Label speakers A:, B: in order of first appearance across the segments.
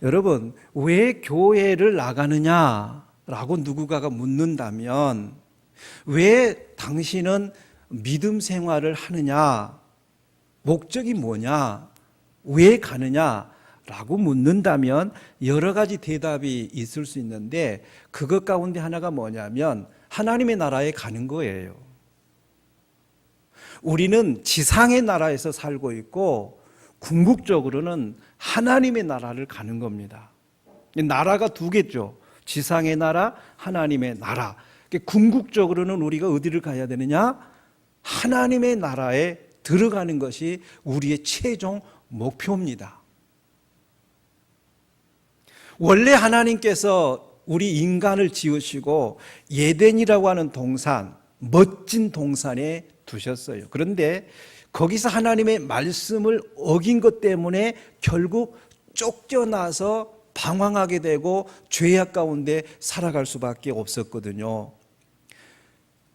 A: 여러분, 왜 교회를 나가느냐라고 누군가가 묻는다면, 왜 당신은 믿음 생활을 하느냐, 목적이 뭐냐, 왜 가느냐라고 묻는다면 여러 가지 대답이 있을 수 있는데, 그것 가운데 하나가 뭐냐면 하나님의 나라에 가는 거예요. 우리는 지상의 나라에서 살고 있고 궁극적으로는 하나님의 나라를 가는 겁니다. 나라가 두 개죠. 지상의 나라, 하나님의 나라. 궁극적으로는 우리가 어디를 가야 되느냐? 하나님의 나라에 들어가는 것이 우리의 최종 목표입니다. 원래 하나님께서 우리 인간을 지으시고 예덴이라고 하는 동산, 멋진 동산에 두셨어요. 그런데 거기서 하나님의 말씀을 어긴 것 때문에 결국 쫓겨나서 방황하게 되고 죄악 가운데 살아갈 수밖에 없었거든요.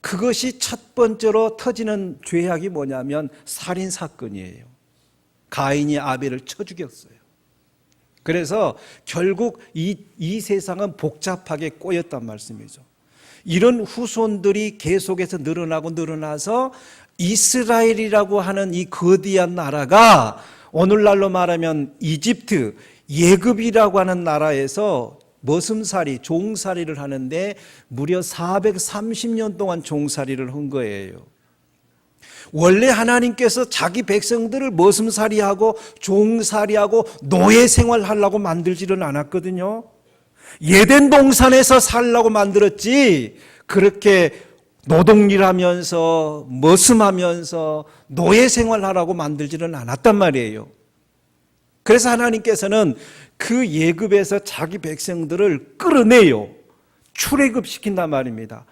A: 그것이 첫 번째로 터지는 죄악이 뭐냐면 살인 사건이에요. 가인이 아벨을 쳐 죽였어요. 그래서 결국 이 세상은 복잡하게 꼬였단 말씀이죠. 이런 후손들이 계속해서 늘어나서 이스라엘이라고 하는 이 거대한 나라가 오늘날로 말하면 이집트, 예굽이라고 하는 나라에서 머슴살이, 종살이를 하는데 무려 430년 동안 종살이를 한 거예요. 원래 하나님께서 자기 백성들을 머슴살이하고 종살이하고 노예 생활하려고 만들지는 않았거든요. 예덴 동산에서 살라고 만들었지, 그렇게 노동일하면서 머슴하면서 노예 생활하라고 만들지는 않았단 말이에요. 그래서 하나님께서는 그 예굽에서 자기 백성들을 끌어내요. 출애굽시킨단 말입니다.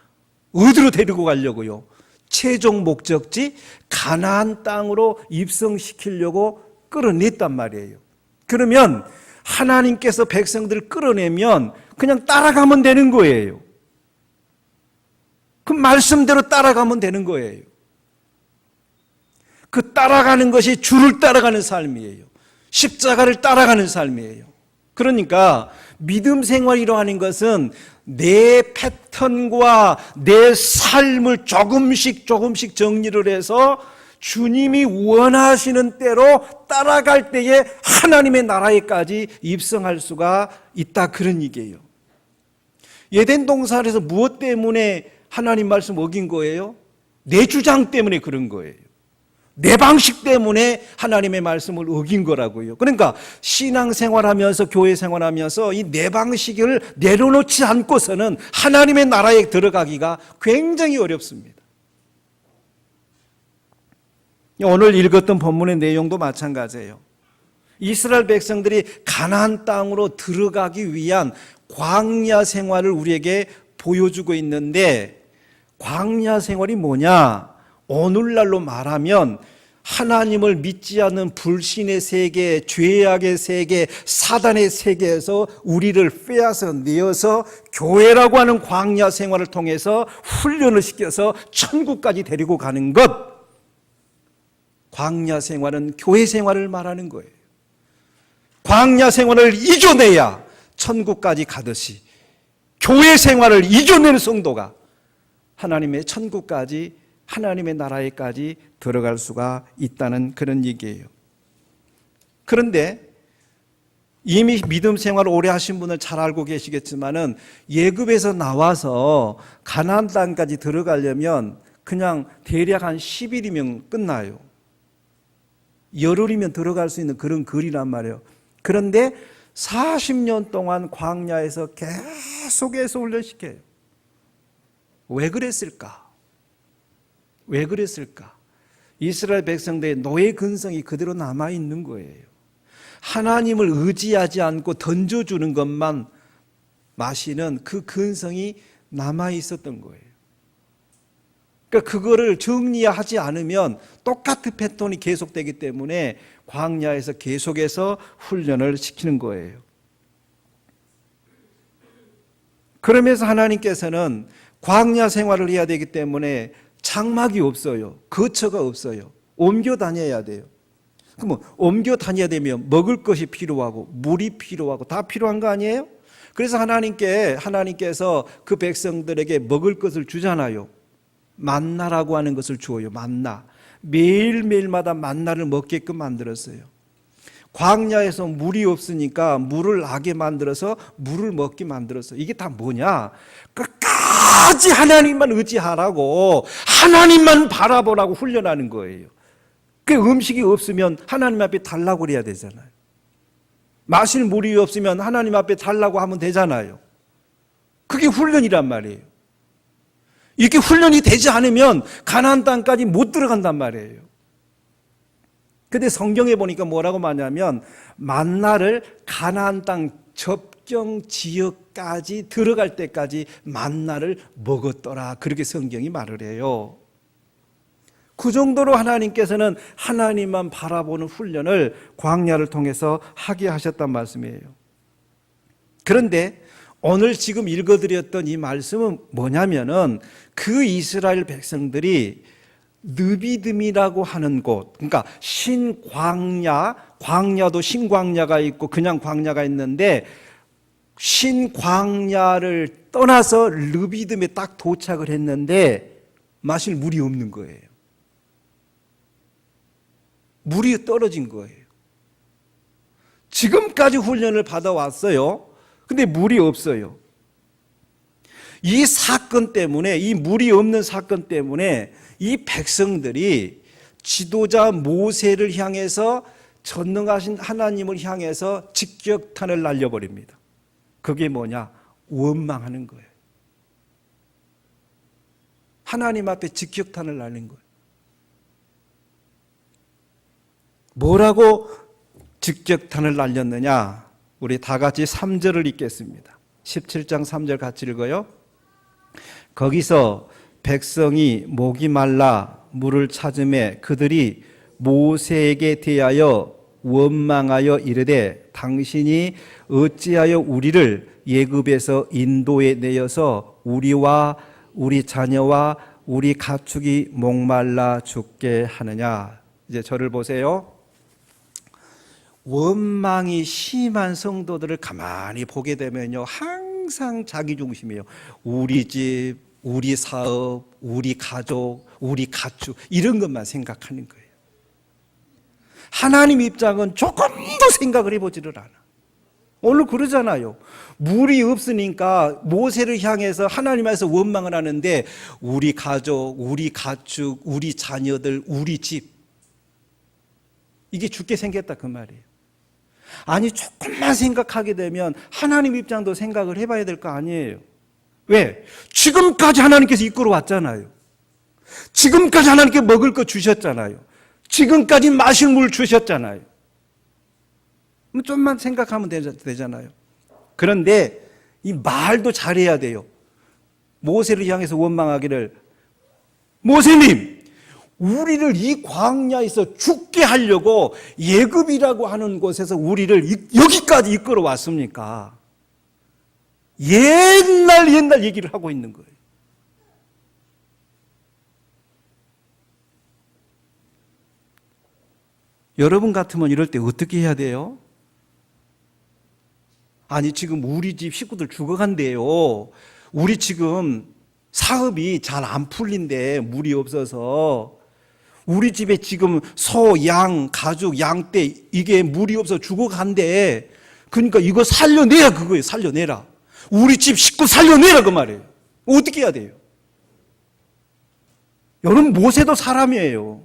A: 어디로 데리고 가려고요? 최종 목적지 가나안 땅으로 입성시키려고 끌어냈단 말이에요. 그러면 하나님께서 백성들을 끌어내면 그냥 따라가면 되는 거예요. 그 말씀대로 따라가면 되는 거예요. 그 따라가는 것이 주를 따라가는 삶이에요. 십자가를 따라가는 삶이에요. 그러니까 믿음 생활이라고 하는 것은 내 패턴과 내 삶을 조금씩 정리를 해서 주님이 원하시는 대로 따라갈 때에 하나님의 나라에까지 입성할 수가 있다, 그런 얘기예요. 예덴 동산에서 무엇 때문에 하나님 말씀 어긴 거예요? 내 주장 때문에 그런 거예요. 내 방식 때문에 하나님의 말씀을 어긴 거라고요. 그러니까 신앙생활하면서 교회 생활하면서 이 내 방식을 내려놓지 않고서는 하나님의 나라에 들어가기가 굉장히 어렵습니다. 오늘 읽었던 본문의 내용도 마찬가지예요. 이스라엘 백성들이 가나안 땅으로 들어가기 위한 광야 생활을 우리에게 보여주고 있는데, 광야 생활이 뭐냐? 오늘날로 말하면 하나님을 믿지 않는 불신의 세계, 죄악의 세계, 사단의 세계에서 우리를 빼앗아 내어서 교회라고 하는 광야 생활을 통해서 훈련을 시켜서 천국까지 데리고 가는 것, 광야 생활은 교회 생활을 말하는 거예요. 광야 생활을 이겨내야 천국까지 가듯이 교회 생활을 이겨내는 성도가 하나님의 천국까지, 하나님의 나라에까지 들어갈 수가 있다는 그런 얘기예요. 그런데 이미 믿음 생활을 오래 하신 분은 잘 알고 계시겠지만은 예굽에서 나와서 가나안 땅까지 들어가려면 그냥 대략 한 10일이면 끝나요. 열흘이면 들어갈 수 있는 그런 거리란 말이에요. 그런데 40년 동안 광야에서 계속해서 훈련시켜요. 왜 그랬을까? 왜 그랬을까? 이스라엘 백성들의 노예 근성이 그대로 남아있는 거예요. 하나님을 의지하지 않고 던져주는 것만 마시는 그 근성이 남아있었던 거예요. 그러니까 그거를 정리하지 않으면 똑같은 패턴이 계속되기 때문에 광야에서 계속해서 훈련을 시키는 거예요. 그러면서 하나님께서는 광야 생활을 해야 되기 때문에 장막이 없어요. 거처가 없어요. 옮겨 다녀야 돼요. 그러면 옮겨 다녀야 되면 먹을 것이 필요하고 물이 필요하고 다 필요한 거 아니에요? 그래서 하나님께서 그 백성들에게 먹을 것을 주잖아요. 만나라고 하는 것을 주어요. 만나. 매일매일마다 만나를 먹게끔 만들었어요. 광야에서 물이 없으니까 물을 나게 만들어서 물을 먹게 만들었어요. 이게 다 뭐냐? 끝까지 하나님만 의지하라고, 하나님만 바라보라고 훈련하는 거예요. 그 음식이 없으면 하나님 앞에 달라고 그래야 되잖아요. 마실 물이 없으면 하나님 앞에 달라고 하면 되잖아요. 그게 훈련이란 말이에요. 이렇게 훈련이 되지 않으면 가나안 땅까지 못 들어간단 말이에요. 근데 성경에 보니까 뭐라고 말하냐면 만나를 가나안 땅 접경 지역까지 들어갈 때까지 만나를 먹었더라. 그렇게 성경이 말을 해요. 그 정도로 하나님께서는 하나님만 바라보는 훈련을 광야를 통해서 하게 하셨단 말씀이에요. 그런데 오늘 지금 읽어드렸던 이 말씀은 뭐냐면은 그 이스라엘 백성들이 느비딤이라고 하는 곳, 그러니까 신광야, 광야도 신광야가 있고 그냥 광야가 있는데 신광야를 떠나서 느비딤에 딱 도착을 했는데 마실 물이 없는 거예요. 물이 떨어진 거예요. 지금까지 훈련을 받아왔어요. 근데 물이 없어요. 이 사건 때문에, 이 물이 없는 사건 때문에 이 백성들이 지도자 모세를 향해서, 전능하신 하나님을 향해서 직격탄을 날려버립니다. 그게 뭐냐? 원망하는 거예요. 하나님 앞에 직격탄을 날린 거예요. 뭐라고 직격탄을 날렸느냐? 우리 다 같이 3절을 읽겠습니다. 17장 3절 같이 읽어요. 거기서 백성이 목이 말라 물을 찾음에 그들이 모세에게 대하여 원망하여 이르되 당신이 어찌하여 우리를 애굽에서 인도에 내어서 우리와 우리 자녀와 우리 가축이 목말라 죽게 하느냐. 이제 저를 보세요. 원망이 심한 성도들을 가만히 보게 되면요, 항상 자기 중심이에요. 우리 집, 우리 사업, 우리 가족, 우리 가축, 이런 것만 생각하는 거예요. 하나님 입장은 조금도 생각을 해보지를 않아. 오늘 그러잖아요. 물이 없으니까 모세를 향해서 하나님께서 원망을 하는데 우리 가족, 우리 가축, 우리 자녀들, 우리 집, 이게 죽게 생겼다 그 말이에요. 아니, 조금만 생각하게 되면 하나님 입장도 생각을 해봐야 될 거 아니에요. 왜? 지금까지 하나님께서 이끌어 왔잖아요. 지금까지 하나님께 먹을 거 주셨잖아요. 지금까지 마실 물 주셨잖아요. 좀만 생각하면 되잖아요. 그런데 이 말도 잘해야 돼요. 모세를 향해서 원망하기를, 모세님, 우리를 이 광야에서 죽게 하려고 애굽이라고 하는 곳에서 우리를 여기까지 이끌어 왔습니까? 옛날 얘기를 하고 있는 거예요. 여러분 같으면 이럴 때 어떻게 해야 돼요? 아니, 지금 우리 집 식구들 죽어간대요. 우리 지금 사업이 잘 안 풀린대, 물이 없어서. 우리 집에 지금 소, 양, 가죽, 양떼, 이게 물이 없어 죽어간대. 그러니까 이거 살려내야 그거예요. 살려내라. 우리 집 식구 살려내라 그 말이에요. 어떻게 해야 돼요? 여러분, 모세도 사람이에요.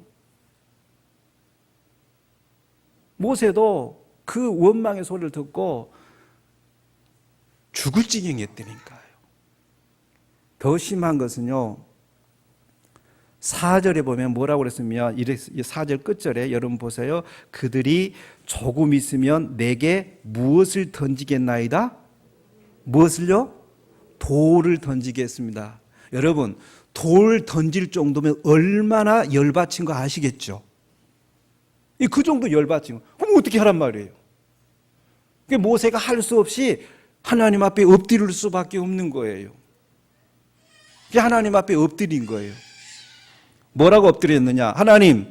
A: 모세도 그 원망의 소리를 듣고 죽을 지경이었다니까요. 더 심한 것은요, 4절에 보면 뭐라고 그랬으면, 4절 끝절에 여러분 보세요. 그들이 조금 있으면 내게 무엇을 던지겠나이다? 무엇을요? 돌을 던지겠습니다. 여러분, 돌 던질 정도면 얼마나 열받친 거 아시겠죠? 그 정도 열받친 거. 그럼 어떻게 하란 말이에요? 모세가 할 수 없이 하나님 앞에 엎드릴 수밖에 없는 거예요. 하나님 앞에 엎드린 거예요. 뭐라고 엎드렸느냐? 하나님,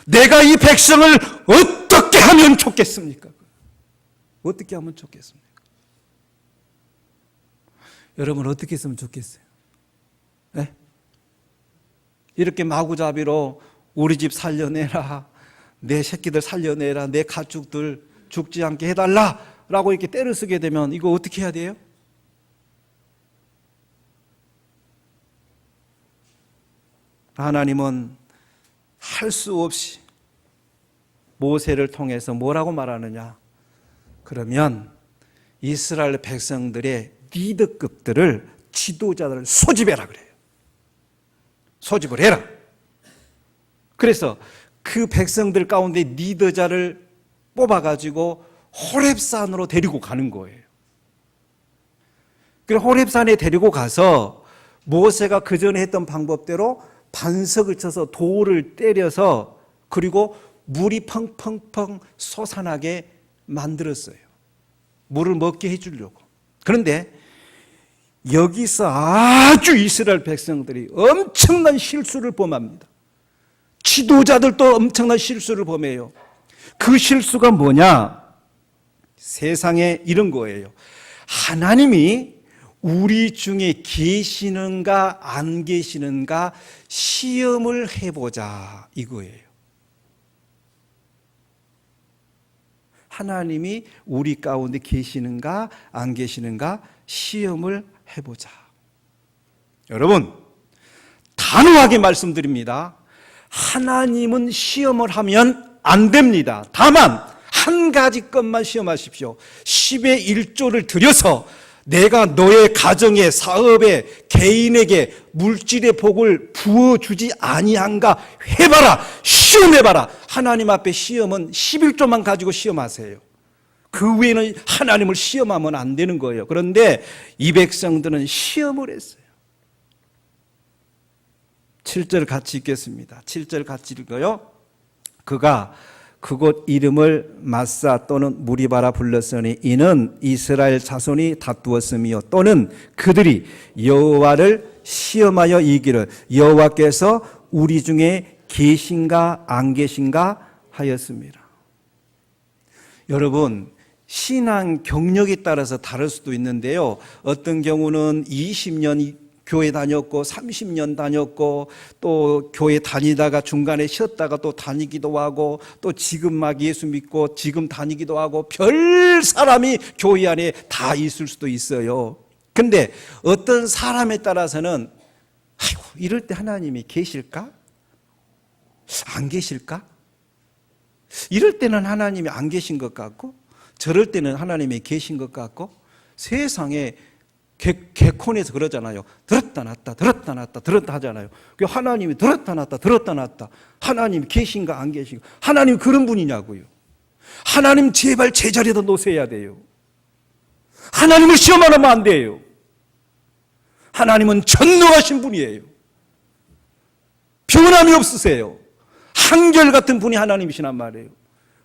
A: 내가 이 백성을 어떻게 하면 좋겠습니까? 어떻게 하면 좋겠습니까? 여러분 어떻게 했으면 좋겠어요? 네? 이렇게 마구잡이로 우리 집 살려내라, 내 새끼들 살려내라, 내 가축들 죽지 않게 해달라 라고 이렇게 때를 쓰게 되면 이거 어떻게 해야 돼요? 하나님은 할 수 없이 모세를 통해서 뭐라고 말하느냐? 그러면 이스라엘 백성들의 리더급들을, 지도자들을 소집해라 그래요. 소집을 해라. 그래서 그 백성들 가운데 리더자를 뽑아가지고 호렙산으로 데리고 가는 거예요. 그 호렙산에 데리고 가서 모세가 그 전에 했던 방법대로 반석을 쳐서 돌을 때려서 그리고 물이 펑펑펑 솟아나게 만들었어요. 물을 먹게 해주려고. 그런데 여기서 아주 이스라엘 백성들이 엄청난 실수를 범합니다. 지도자들도 엄청난 실수를 범해요. 그 실수가 뭐냐? 세상에 이런 거예요. 하나님이 우리 중에 계시는가 안 계시는가 시험을 해보자 이거예요. 하나님이 우리 가운데 계시는가 안 계시는가 시험을 해보자. 여러분 단호하게 말씀드립니다. 하나님은 시험을 하면 안 됩니다. 다만 한 가지 것만 시험하십시오. 10의 1조를 들여서 내가 너의 가정에, 사업에, 개인에게 물질의 복을 부어주지 아니한가 해봐라. 시험해봐라. 하나님 앞에 시험은 11조만 가지고 시험하세요. 그 외에는 하나님을 시험하면 안 되는 거예요. 그런데 이 백성들은 시험을 했어요. 7절 같이 읽겠습니다. 7절 같이 읽어요. 그가 그곳 이름을 마사 또는 무리바라 불렀으니 이는 이스라엘 자손이 다투었으며 또는 그들이 여호와를 시험하여 이기를 여호와께서 우리 중에 계신가 안 계신가 하였습니다. 여러분 신앙 경력에 따라서 다를 수도 있는데요. 어떤 경우는 20년 교회 다녔고 30년 다녔고 또 교회 다니다가 중간에 쉬었다가 또 다니기도 하고 또 지금 막 예수 믿고 지금 다니기도 하고 별 사람이 교회 안에 다 있을 수도 있어요. 근데 어떤 사람에 따라서는 아이고 이럴 때 하나님이 계실까? 안 계실까? 이럴 때는 하나님이 안 계신 것 같고 저럴 때는 하나님이 계신 것 같고 세상에 개콘에서 그러잖아요. 들었다 놨다 들었다 놨다 들었다 하잖아요. 하나님이 들었다 놨다 들었다 놨다. 하나님 계신가 안 계신가? 하나님 그런 분이냐고요. 하나님 제발 제자리에다 놓으셔야 돼요. 하나님을 시험하면 안 돼요. 하나님은 전능하신 분이에요. 변함이 없으세요. 한결같은 분이 하나님이시란 말이에요.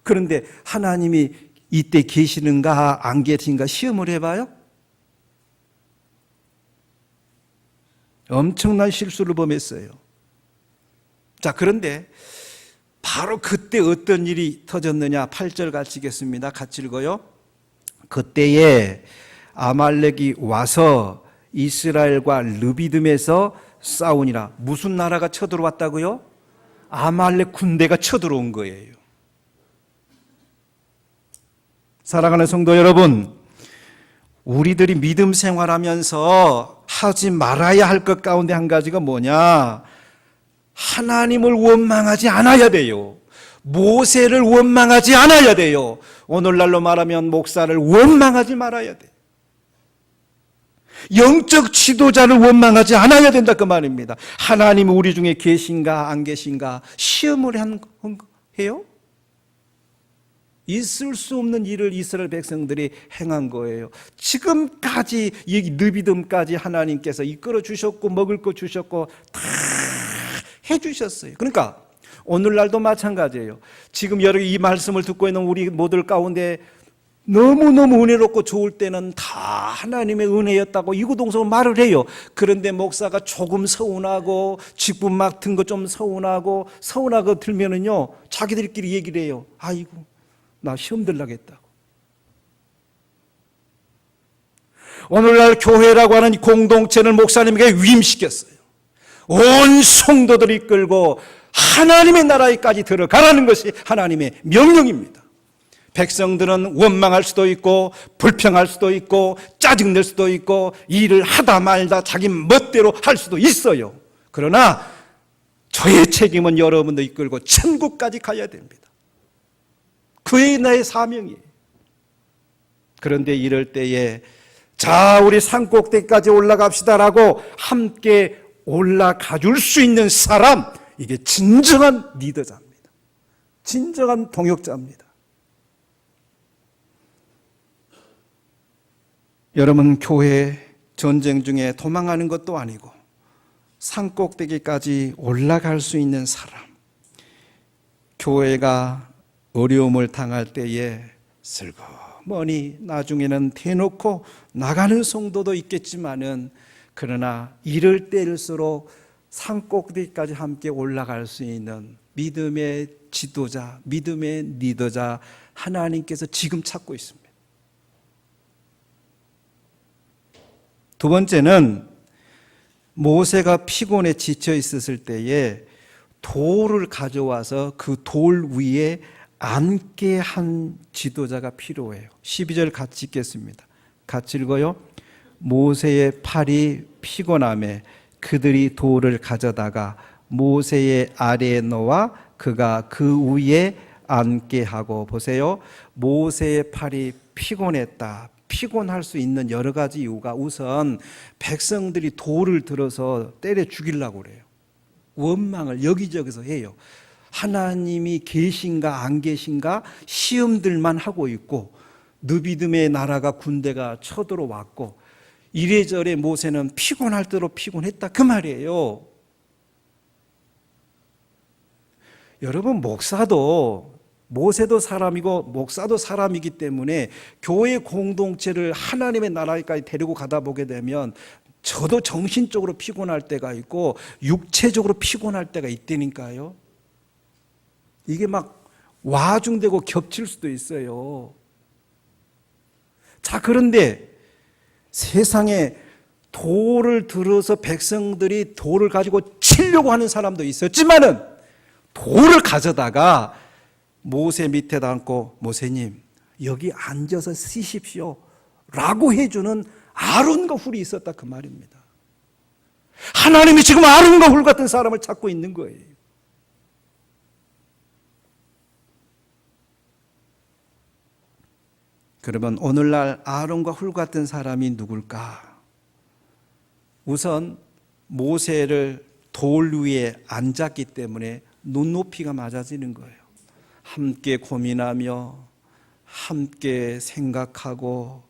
A: 그런데 하나님이 이때 계시는가 안 계신가 시험을 해봐요? 엄청난 실수를 범했어요. 자, 그런데 바로 그때 어떤 일이 터졌느냐? 8절 같이 읽겠습니다. 같이 읽어요. 그때에 아말렉이 와서 이스라엘과 르비딤에서 싸우니라. 무슨 나라가 쳐들어왔다고요? 아말렉 군대가 쳐들어온 거예요. 사랑하는 성도 여러분, 우리들이 믿음 생활하면서 하지 말아야 할 것 가운데 한 가지가 뭐냐? 하나님을 원망하지 않아야 돼요. 모세를 원망하지 않아야 돼요. 오늘날로 말하면 목사를 원망하지 말아야 돼요. 영적 지도자를 원망하지 않아야 된다 그 말입니다. 하나님이 우리 중에 계신가 안 계신가 시험을 해요? 있을 수 없는 일을 이스라엘 백성들이 행한 거예요. 지금까지 이 느비듬까지 하나님께서 이끌어 주셨고 먹을 거 주셨고 다 해주셨어요. 그러니까 오늘날도 마찬가지예요. 지금 여러 이 말씀을 듣고 있는 우리 모두 가운데 너무너무 은혜롭고 좋을 때는 다 하나님의 은혜였다고 이구동성 말을 해요. 그런데 목사가 조금 서운하고 직분 맡은 거 좀 서운하고 들면은요, 자기들끼리 얘기를 해요. 아이고, 나 시험 들라겠다고. 오늘날 교회라고 하는 공동체를 목사님에게 위임시켰어요. 온 성도들을 이끌고 하나님의 나라에까지 들어가라는 것이 하나님의 명령입니다. 백성들은 원망할 수도 있고 불평할 수도 있고 짜증낼 수도 있고 일을 하다 말다 자기 멋대로 할 수도 있어요. 그러나 저의 책임은 여러분도 이끌고 천국까지 가야 됩니다. 그게 나의 사명이에요. 그런데 이럴 때에 자, 우리 산꼭대기까지 올라갑시다라고 함께 올라가 줄 수 있는 사람, 이게 진정한 리더자입니다. 진정한 동역자입니다. 여러분, 교회 전쟁 중에 도망하는 것도 아니고 산꼭대기까지 올라갈 수 있는 사람, 교회가 어려움을 당할 때에 슬그머니 나중에는 대놓고 나가는 성도도 있겠지만은, 그러나 이럴 때일수록 산꼭대기까지 함께 올라갈 수 있는 믿음의 지도자, 믿음의 리더자 하나님께서 지금 찾고 있습니다. 두 번째는 모세가 피곤에 지쳐 있었을 때에 돌을 가져와서 그 돌 위에 앉게 한 지도자가 필요해요. 12절 같이 읽겠습니다. 같이 읽어요. 모세의 팔이 피곤함에 그들이 돌을 가져다가 모세의 아래에 놓아 그가 그 위에 앉게 하고, 보세요. 모세의 팔이 피곤했다. 피곤할 수 있는 여러 가지 이유가, 우선 백성들이 돌을 들어서 때려 죽이려고 그래요. 원망을 여기저기서 해요. 하나님이 계신가 안 계신가 시험들만 하고 있고, 느비듬의 나라가 군대가 쳐들어왔고, 이래저래 모세는 피곤할 대로 피곤했다 그 말이에요. 여러분, 모세도 사람이고 목사도 사람이기 때문에 교회 공동체를 하나님의 나라에까지 데리고 가다 보게 되면 저도 정신적으로 피곤할 때가 있고 육체적으로 피곤할 때가 있다니까요. 이게 막 와중되고 겹칠 수도 있어요. 자, 그런데 세상에 돌을 들어서 백성들이 돌을 가지고 치려고 하는 사람도 있었지만은, 돌을 가져다가 모세 밑에다 앉고 모세님 여기 앉아서 쓰십시오 라고 해주는 아론과 훌이 있었다 그 말입니다. 하나님이 지금 아론과 훌 같은 사람을 찾고 있는 거예요. 그러면 오늘날 아론과 훌 같은 사람이 누굴까? 우선 모세를 돌 위에 앉았기 때문에 눈높이가 맞아지는 거예요. 함께 고민하며 함께 생각하고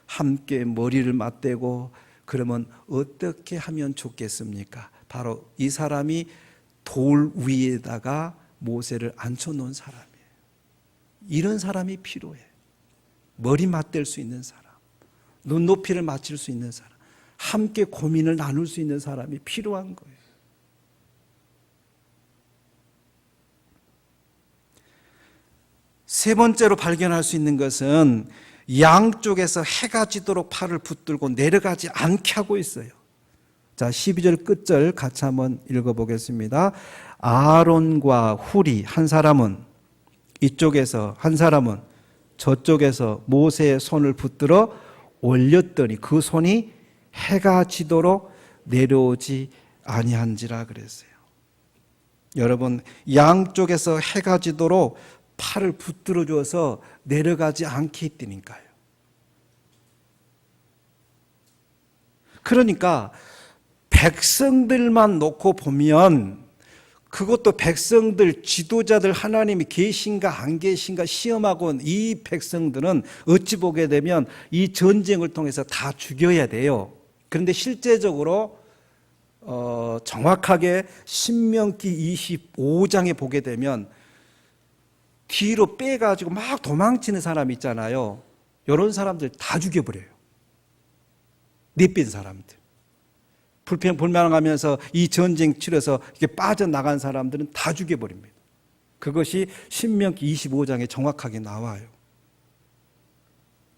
A: 함께 머리를 맞대고, 그러면 어떻게 하면 좋겠습니까? 바로 이 사람이 돌 위에다가 모세를 앉혀놓은 사람이에요. 이런 사람이 필요해. 머리 맞댈 수 있는 사람, 눈높이를 맞출 수 있는 사람, 함께 고민을 나눌 수 있는 사람이 필요한 거예요. 세 번째로 발견할 수 있는 것은 양쪽에서 해가 지도록 팔을 붙들고 내려가지 않게 하고 있어요. 자, 12절 끝절 같이 한번 읽어보겠습니다. 아론과 훌이, 한 사람은 이쪽에서 한 사람은 저쪽에서 모세의 손을 붙들어 올렸더니 그 손이 해가 지도록 내려오지 아니한지라 그랬어요. 여러분, 양쪽에서 해가 지도록 팔을 붙들어 줘서 내려가지 않게 했다니까요. 그러니까 백성들만 놓고 보면, 그것도 백성들, 지도자들 하나님이 계신가 안 계신가 시험하고, 이 백성들은 어찌 보게 되면 이 전쟁을 통해서 다 죽여야 돼요. 그런데 실제적으로 정확하게 신명기 25장에 보게 되면 뒤로 빼가지고 막 도망치는 사람 있잖아요. 이런 사람들 다 죽여버려요. 내뺀 사람들. 불평불만하면서 이 전쟁 치러서 이렇게 빠져나간 사람들은 다 죽여버립니다. 그것이 신명기 25장에 정확하게 나와요.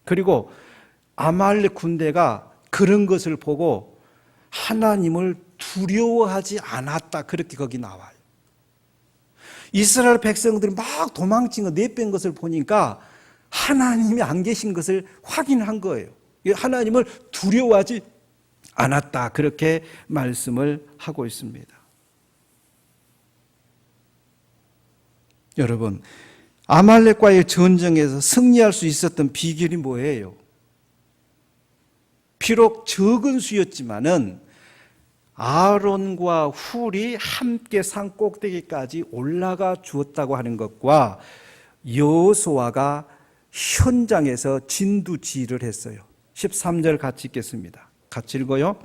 A: 그리고 아말렉 군대가 그런 것을 보고 하나님을 두려워하지 않았다. 그렇게 거기 나와요. 이스라엘 백성들이 막 도망친 거, 내뺀 것을 보니까 하나님이 안 계신 것을 확인한 거예요. 하나님을 두려워하지 않았다. 그렇게 말씀을 하고 있습니다. 여러분, 아말렉과의 전쟁에서 승리할 수 있었던 비결이 뭐예요? 비록 적은 수였지만은 아론과 훌이 함께 산 꼭대기까지 올라가 주었다고 하는 것과 여호수아가 현장에서 진두지휘를 했어요. 13절 같이 읽겠습니다. 같이 읽어요.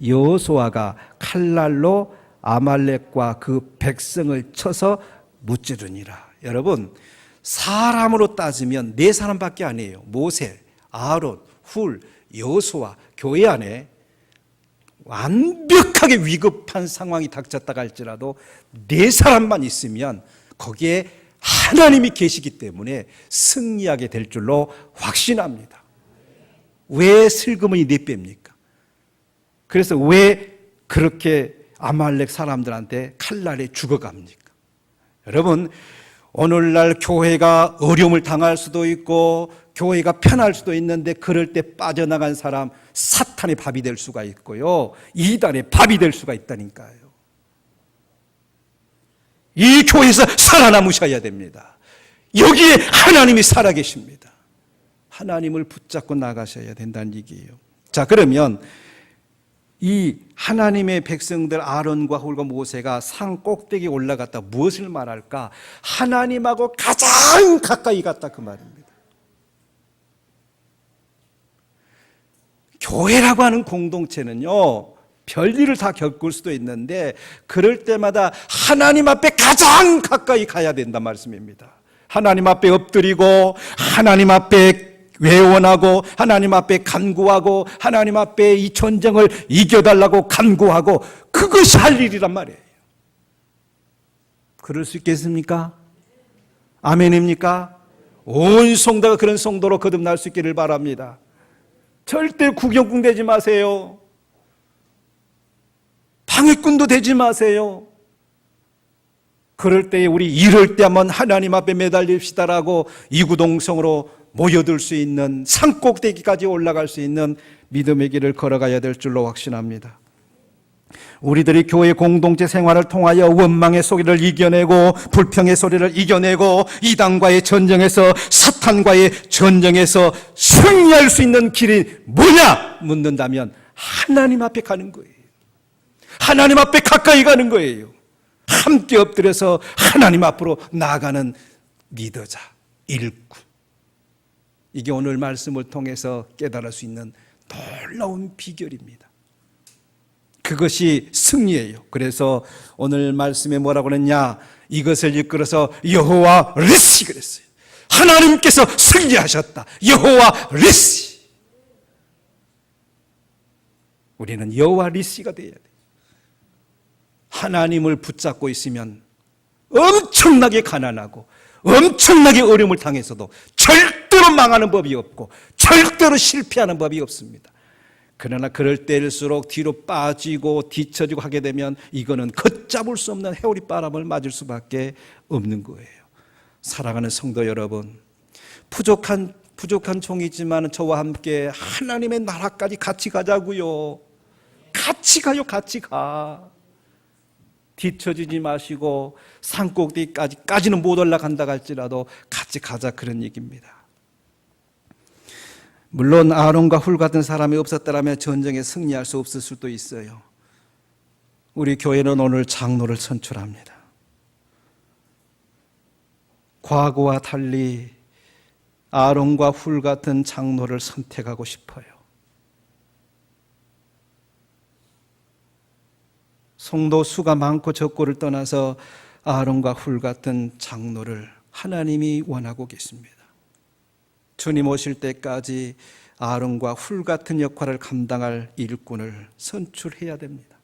A: 여호수아가 칼날로 아말렉과 그 백성을 쳐서 무찌르니라. 여러분, 사람으로 따지면 네 사람밖에 아니에요. 모세, 아론, 훌, 여호수아. 교회 안에 완벽하게 위급한 상황이 닥쳤다가 할지라도 네 사람만 있으면 거기에 하나님이 계시기 때문에 승리하게 될 줄로 확신합니다. 왜 슬그머니 내뺍니까? 그래서 왜 그렇게 아말렉 사람들한테 칼날에 죽어갑니까? 여러분, 오늘날 교회가 어려움을 당할 수도 있고 교회가 편할 수도 있는데 그럴 때 빠져나간 사람 사탄의 밥이 될 수가 있고요, 이단의 밥이 될 수가 있다니까요. 이 교회에서 살아남으셔야 됩니다. 여기에 하나님이 살아계십니다. 하나님을 붙잡고 나가셔야 된다는 얘기예요. 자, 그러면 이 하나님의 백성들 아론과 훌과 모세가 산 꼭대기에 올라갔다 무엇을 말할까? 하나님하고 가장 가까이 갔다 그 말입니다. 교회라고 하는 공동체는요, 별일을 다 겪을 수도 있는데 그럴 때마다 하나님 앞에 가장 가까이 가야 된단 말씀입니다. 하나님 앞에 엎드리고 하나님 앞에 외원하고 하나님 앞에 간구하고 하나님 앞에 이 전쟁을 이겨달라고 간구하고, 그것이 할 일이란 말이에요. 그럴 수 있겠습니까? 아멘입니까? 온 성도가 그런 성도로 거듭날 수 있기를 바랍니다. 절대 구경꾼 되지 마세요. 방해꾼도 되지 마세요. 그럴 때에 우리 이럴 때 한번 하나님 앞에 매달립시다라고 이구동성으로 모여들 수 있는, 산꼭대기까지 올라갈 수 있는 믿음의 길을 걸어가야 될 줄로 확신합니다. 우리들이 교회 공동체 생활을 통하여 원망의 소리를 이겨내고 불평의 소리를 이겨내고 이단과의 전쟁에서, 사탄과의 전쟁에서 승리할 수 있는 길이 뭐냐 묻는다면 하나님 앞에 가는 거예요. 하나님 앞에 가까이 가는 거예요. 함께 엎드려서 하나님 앞으로 나아가는 리더자, 일꾼. 이게 오늘 말씀을 통해서 깨달을 수 있는 놀라운 비결입니다. 그것이 승리예요. 그래서 오늘 말씀에 뭐라고 그랬냐? 이것을 이끌어서 여호와 리시 그랬어요. 하나님께서 승리하셨다. 여호와 리시. 우리는 여호와 리시가 되어야 돼요. 하나님을 붙잡고 있으면 엄청나게 가난하고 엄청나게 어려움을 당해서도 절대로 망하는 법이 없고 절대로 실패하는 법이 없습니다. 그러나 그럴 때일수록 뒤로 빠지고 뒤처지고 하게 되면 이거는 걷잡을 수 없는 해오리 바람을 맞을 수밖에 없는 거예요. 사랑하는 성도 여러분, 부족한 종이지만 저와 함께 하나님의 나라까지 같이 가자고요. 같이 가요. 같이 가. 뒤처지지 마시고 산꼭대기까지는 못 올라간다 할지라도 같이 가자, 그런 얘기입니다. 물론 아론과 훌 같은 사람이 없었더라면 전쟁에 승리할 수 없을 수도 있어요. 우리 교회는 오늘 장로를 선출합니다. 과거와 달리 아론과 훌 같은 장로를 선택하고 싶어요. 성도 수가 많고 적고를 떠나서 아론과 훌 같은 장로를 하나님이 원하고 계십니다. 주님 오실 때까지 아론과 훌 같은 역할을 감당할 일꾼을 선출해야 됩니다.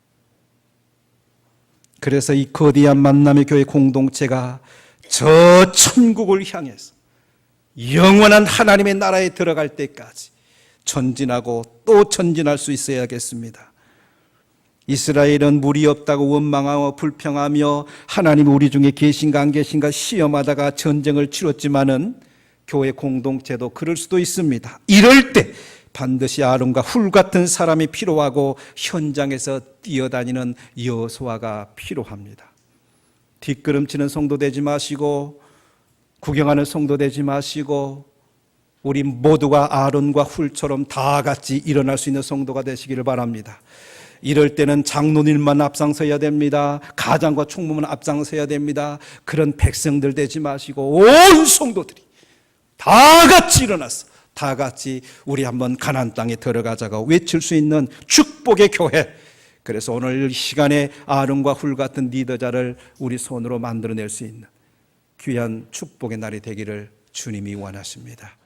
A: 그래서 이 거대한 만남의 교회 공동체가 저 천국을 향해서 영원한 하나님의 나라에 들어갈 때까지 전진하고 또 전진할 수 있어야겠습니다. 이스라엘은 물이 없다고 원망하고 불평하며 하나님 우리 중에 계신가 안 계신가 시험하다가 전쟁을 치렀지만은 교회 공동체도 그럴 수도 있습니다. 이럴 때 반드시 아론과 훌 같은 사람이 필요하고 현장에서 뛰어다니는 여호수아가 필요합니다. 뒷걸음치는 성도 되지 마시고 구경하는 성도 되지 마시고 우리 모두가 아론과 훌처럼 다 같이 일어날 수 있는 성도가 되시기를 바랍니다. 이럴 때는 장로님만 앞장서야 됩니다. 가장과 총무만 앞장서야 됩니다. 그런 백성들 되지 마시고 온 성도들이 다 같이 일어나서 다 같이 우리 한번 가나안 땅에 들어가자고 외칠 수 있는 축복의 교회. 그래서 오늘 시간에 아론과 훌 같은 리더자를 우리 손으로 만들어낼 수 있는 귀한 축복의 날이 되기를 주님이 원하십니다.